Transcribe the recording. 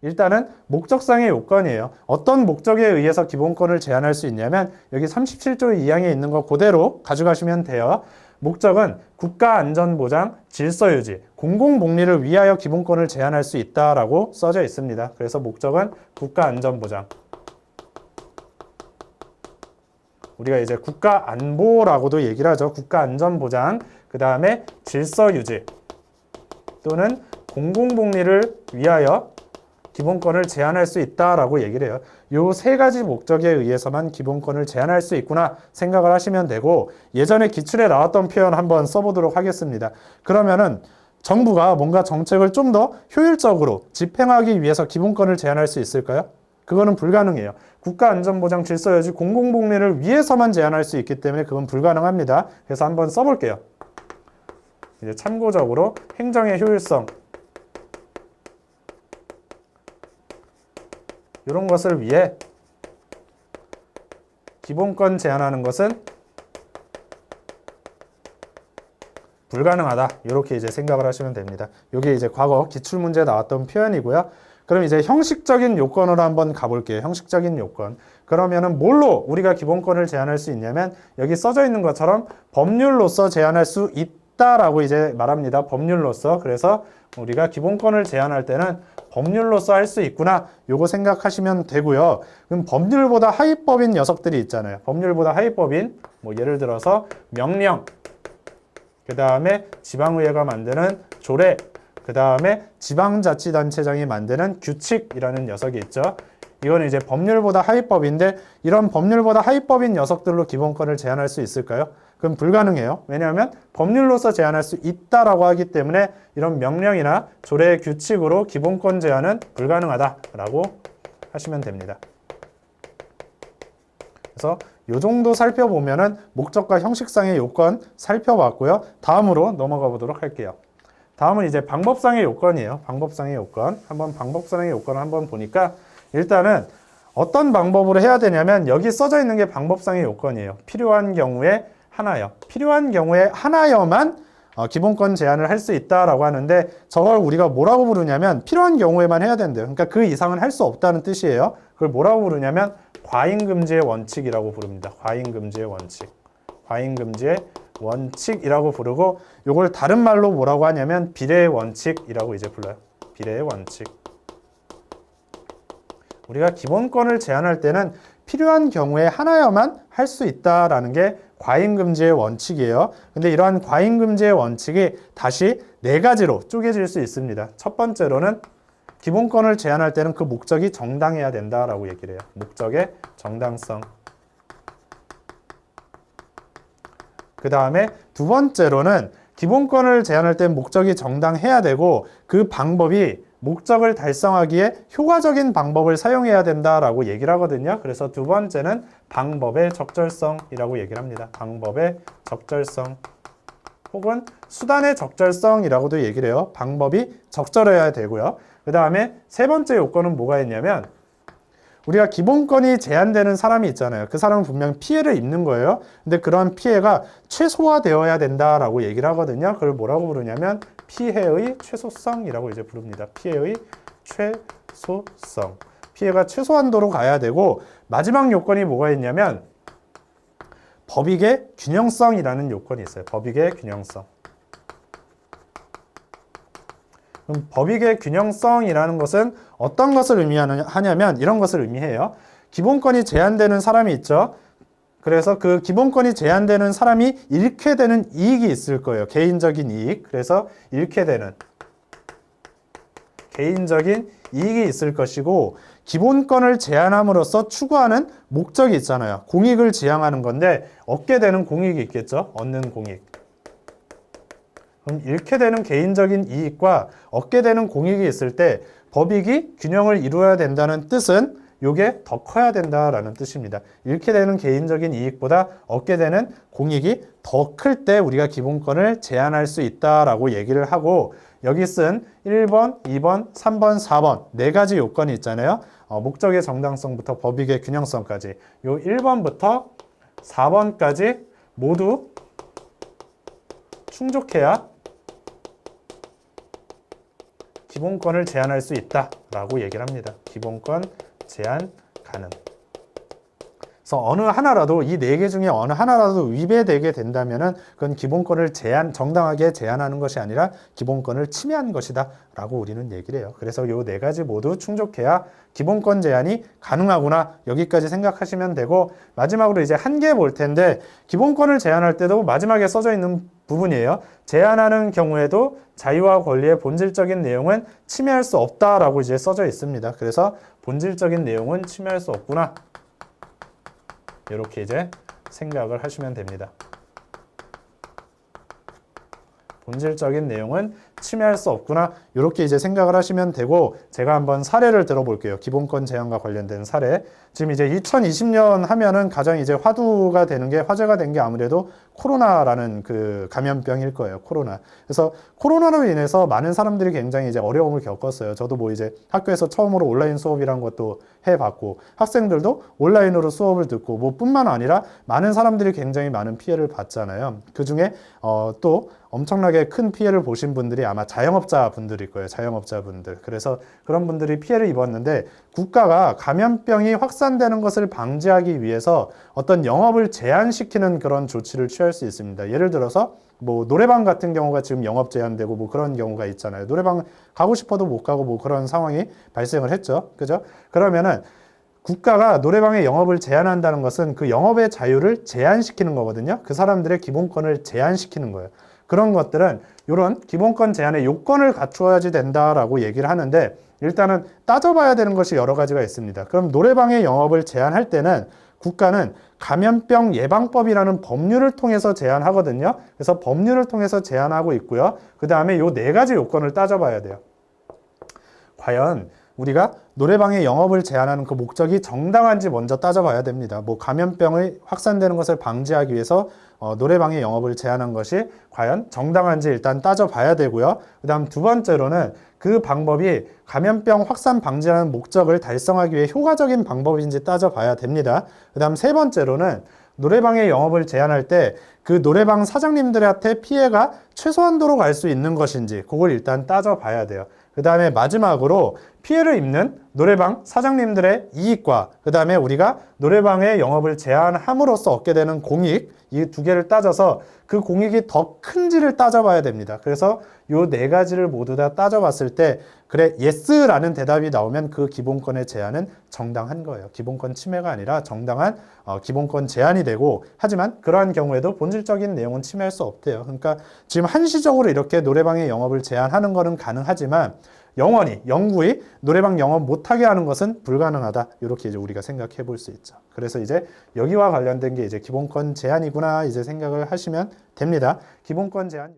일단은 목적상의 요건이에요. 어떤 목적에 의해서 기본권을 제한할 수 있냐면 여기 37조 2항에 있는 거 그대로 가져가시면 돼요. 목적은 국가안전보장, 질서유지, 공공복리를 위하여 기본권을 제한할 수 있다라고 써져 있습니다. 그래서 목적은 국가안전보장. 우리가 이제 국가안보라고도 얘기를 하죠. 국가안전보장, 그 다음에 질서유지 또는 공공복리를 위하여 기본권을 제한할 수 있다라고 얘기를 해요. 요 세 가지 목적에 의해서만 기본권을 제한할 수 있구나 생각을 하시면 되고, 예전에 기출에 나왔던 표현 한번 써보도록 하겠습니다. 그러면은 정부가 뭔가 정책을 좀 더 효율적으로 집행하기 위해서 기본권을 제한할 수 있을까요? 그거는 불가능해요. 국가안전보장, 질서유지, 공공복리를 위해서만 제한할 수 있기 때문에 그건 불가능합니다. 그래서 한번 써볼게요. 이제 참고적으로 행정의 효율성, 이런 것을 위해 기본권 제한하는 것은 불가능하다. 이렇게 이제 생각을 하시면 됩니다. 이게 이제 과거 기출문제에 나왔던 표현이고요. 그럼 이제 형식적인 요건으로 한번 가볼게요. 형식적인 요건. 그러면은 뭘로 우리가 기본권을 제한할 수 있냐면 여기 써져 있는 것처럼 법률로서 제한할 수 있다라고 이제 말합니다. 법률로서. 그래서 우리가 기본권을 제한할 때는 법률로서 할 수 있구나. 요거 생각하시면 되고요. 그럼 법률보다 하위법인 녀석들이 있잖아요. 법률보다 하위법인 뭐 예를 들어서 명령, 그 다음에 지방의회가 만드는 조례, 그 다음에 지방자치단체장이 만드는 규칙이라는 녀석이 있죠. 이거는 이제 법률보다 하위법인데 이런 법률보다 하위법인 녀석들로 기본권을 제한할 수 있을까요? 그럼 불가능해요. 왜냐하면 법률로서 제한할 수 있다라고 하기 때문에 이런 명령이나 조례 규칙으로 기본권 제한은 불가능하다라고 하시면 됩니다. 그래서 이 정도 살펴보면은 목적과 형식상의 요건 살펴봤고요. 다음으로 넘어가 보도록 할게요. 다음은 이제 방법상의 요건이에요. 방법상의 요건. 한번 방법상의 요건을 한번 보니까 일단은 어떤 방법으로 해야 되냐면 여기 써져 있는 게 방법상의 요건이에요. 필요한 경우에 하나여. 필요한 경우에 하나여만 기본권 제한을 할 수 있다라고 하는데 저걸 우리가 뭐라고 부르냐면 필요한 경우에만 해야 된대요. 그러니까 그 이상은 할 수 없다는 뜻이에요. 그걸 뭐라고 부르냐면 과잉금지의 원칙이라고 부릅니다. 과잉금지의 원칙. 과잉금지의 원칙이라고 부르고 이걸 다른 말로 뭐라고 하냐면 비례의 원칙이라고 이제 불러요. 비례의 원칙. 우리가 기본권을 제한할 때는 필요한 경우에 하나여만 할 수 있다라는 게 과잉금지의 원칙이에요. 근데 이러한 과잉금지의 원칙이 다시 네 가지로 쪼개질 수 있습니다. 첫 번째로는 기본권을 제한할 때는 그 목적이 정당해야 된다라고 얘기를 해요. 목적의 정당성. 그 다음에 두 번째로는 기본권을 제한할 때 목적이 정당해야 되고 그 방법이 목적을 달성하기에 효과적인 방법을 사용해야 된다라고 얘기를 하거든요. 그래서 두 번째는 방법의 적절성이라고 얘기를 합니다. 방법의 적절성 혹은 수단의 적절성이라고도 얘기를 해요. 방법이 적절해야 되고요. 그 다음에 세 번째 요건은 뭐가 있냐면 우리가 기본권이 제한되는 사람이 있잖아요. 그 사람은 분명 피해를 입는 거예요. 근데 그런 피해가 최소화되어야 된다라고 얘기를 하거든요. 그걸 뭐라고 부르냐면 피해의 최소성이라고 이제 부릅니다. 피해의 최소성. 피해가 최소한도로 가야 되고 마지막 요건이 뭐가 있냐면 법익의 균형성이라는 요건이 있어요. 법익의 균형성. 그럼 법익의 균형성이라는 것은 어떤 것을 의미하냐면 이런 것을 의미해요. 기본권이 제한되는 사람이 있죠. 그래서 그 기본권이 제한되는 사람이 잃게 되는 이익이 있을 거예요. 개인적인 이익. 그래서 잃게 되는 개인적인 이익이 있을 것이고 기본권을 제한함으로써 추구하는 목적이 있잖아요. 공익을 지향하는 건데 얻게 되는 공익이 있겠죠. 얻는 공익. 그럼 잃게 되는 개인적인 이익과 얻게 되는 공익이 있을 때 법익이 균형을 이루어야 된다는 뜻은 이게 더 커야 된다라는 뜻입니다. 잃게 되는 개인적인 이익보다 얻게 되는 공익이 더 클 때 우리가 기본권을 제한할 수 있다라고 얘기를 하고 여기 쓴 1번, 2번, 3번, 4번 네 가지 요건이 있잖아요. 목적의 정당성부터 법익의 균형성까지 요 1번부터 4번까지 모두 충족해야 기본권을 제한할 수 있다라고 얘기를 합니다. 기본권 제한 가능. 그래서 어느 하나라도 이 네 개 중에 어느 하나라도 위배되게 된다면은 그건 기본권을 정당하게 제한하는 것이 아니라 기본권을 침해한 것이다 라고 우리는 얘기를 해요. 그래서 이 네 가지 모두 충족해야 기본권 제한이 가능하구나, 여기까지 생각하시면 되고, 마지막으로 이제 한 개 볼 텐데, 기본권을 제한할 때도 마지막에 써져 있는 부분이에요. 제한하는 경우에도 자유와 권리의 본질적인 내용은 침해할 수 없다라고 이제 써져 있습니다. 그래서 본질적인 내용은 침해할 수 없구나, 이렇게 이제 생각을 하시면 됩니다. 본질적인 내용은 침해할 수 없구나, 이렇게 이제 생각을 하시면 되고, 제가 한번 사례를 들어볼게요. 기본권 제한과 관련된 사례. 지금 이제 2020년 하면은 가장 이제 화두가 되는 게, 화제가 된 게 아무래도 코로나라는 그 감염병일 거예요. 코로나. 그래서 코로나로 인해서 많은 사람들이 굉장히 이제 어려움을 겪었어요. 저도 뭐 이제 학교에서 처음으로 온라인 수업이란 것도 해봤고, 학생들도 온라인으로 수업을 듣고, 뭐 뿐만 아니라 많은 사람들이 굉장히 많은 피해를 봤잖아요. 그 중에 또 엄청나게 큰 피해를 보신 분들이 아마 자영업자 분들일 거예요. 자영업자 분들. 그래서 그런 분들이 피해를 입었는데, 국가가 감염병이 확산되는 것을 방지하기 위해서 어떤 영업을 제한시키는 그런 조치를 취할 수 있습니다. 예를 들어서 뭐 노래방 같은 경우가 지금 영업 제한되고 뭐 그런 경우가 있잖아요. 노래방 가고 싶어도 못 가고 뭐 그런 상황이 발생을 했죠. 그죠? 그러면은 국가가 노래방의 영업을 제한한다는 것은 그 영업의 자유를 제한시키는 거거든요. 그 사람들의 기본권을 제한시키는 거예요. 그런 것들은 이런 기본권 제한의 요건을 갖추어야지 된다라고 얘기를 하는데, 일단은 따져봐야 되는 것이 여러 가지가 있습니다. 그럼 노래방의 영업을 제한할 때는 국가는 감염병 예방법이라는 법률을 통해서 제한하거든요. 그래서 법률을 통해서 제한하고 있고요. 그 다음에 요 네 가지 요건을 따져봐야 돼요. 과연 우리가 노래방의 영업을 제한하는 그 목적이 정당한지 먼저 따져봐야 됩니다. 뭐 감염병이 확산되는 것을 방지하기 위해서 노래방의 영업을 제한한 것이 과연 정당한지 일단 따져봐야 되고요. 그 다음 두 번째로는 그 방법이 감염병 확산 방지하는 목적을 달성하기 위해 효과적인 방법인지 따져봐야 됩니다. 그 다음 세 번째로는 노래방의 영업을 제한할 때 그 노래방 사장님들한테 피해가 최소한도로 갈 수 있는 것인지 그걸 일단 따져봐야 돼요. 그 다음에 마지막으로 피해를 입는 노래방 사장님들의 이익과 그 다음에 우리가 노래방의 영업을 제한함으로써 얻게 되는 공익, 이 두 개를 따져서 그 공익이 더 큰지를 따져봐야 됩니다. 그래서 요 네 가지를 모두 다 따져봤을 때 그래, 예스라는 대답이 나오면 그 기본권의 제한은 정당한 거예요. 기본권 침해가 아니라 정당한 기본권 제한이 되고, 하지만 그러한 경우에도 본질적인 내용은 침해할 수 없대요. 그러니까 지금 한시적으로 이렇게 노래방의 영업을 제한하는 거는 가능하지만 영구히 노래방 영업 못하게 하는 것은 불가능하다. 이렇게 이제 우리가 생각해 볼 수 있죠. 그래서 이제 여기와 관련된 게 이제 기본권 제한이구나 이제 생각을 하시면 됩니다. 기본권 제한.